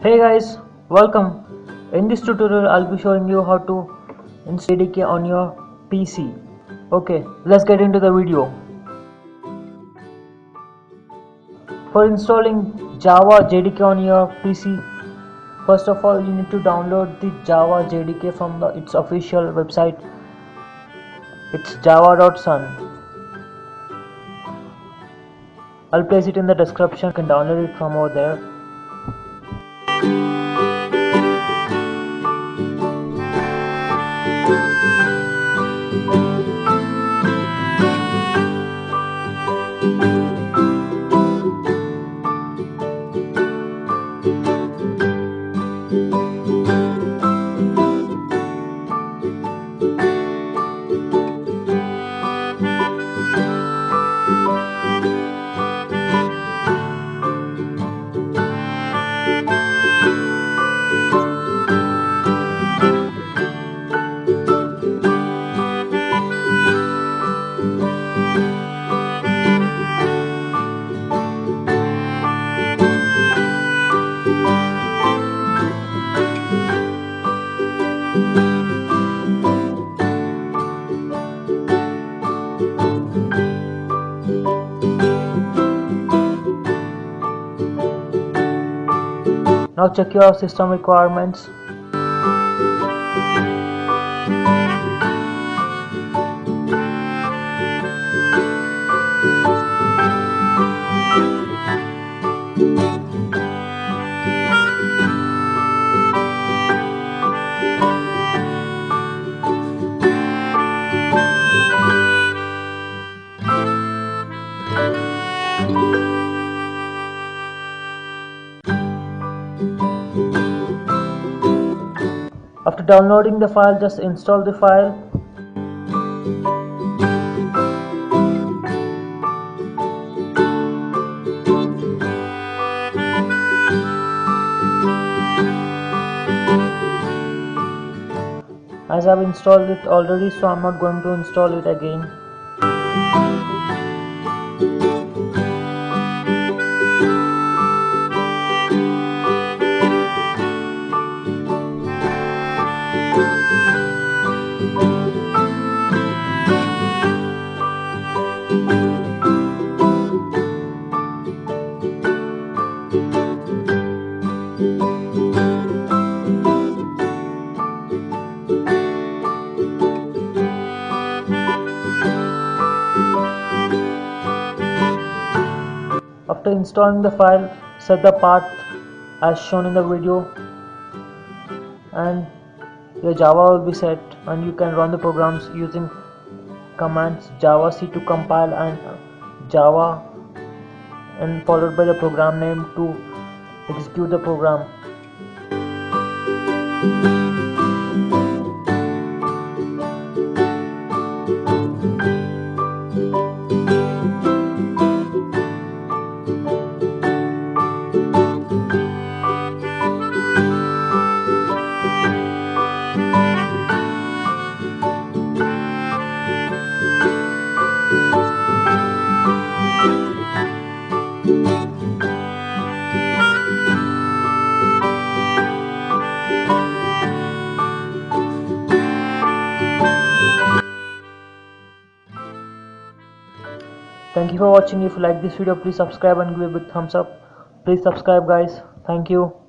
Hey guys, welcome. In this tutorial I'll be showing you how to install JDK on your PC. Okay, let's get into the video. For installing Java JDK on your PC, first of all you need to download the Java JDK from its official website. It's java.sun. I'll place it in the description. You can download it from over there. Now check your system requirements. After downloading the file, just install the file. As I've installed it already, so I'm not going to install it again. After installing the file, set the path as shown in the video and your Java will be set, and you can run the programs using commands javac to compile and Java and followed by the program name to execute the program. Thank you for watching. If you like this video, please subscribe and give a big thumbs up. Please subscribe guys. Thank you.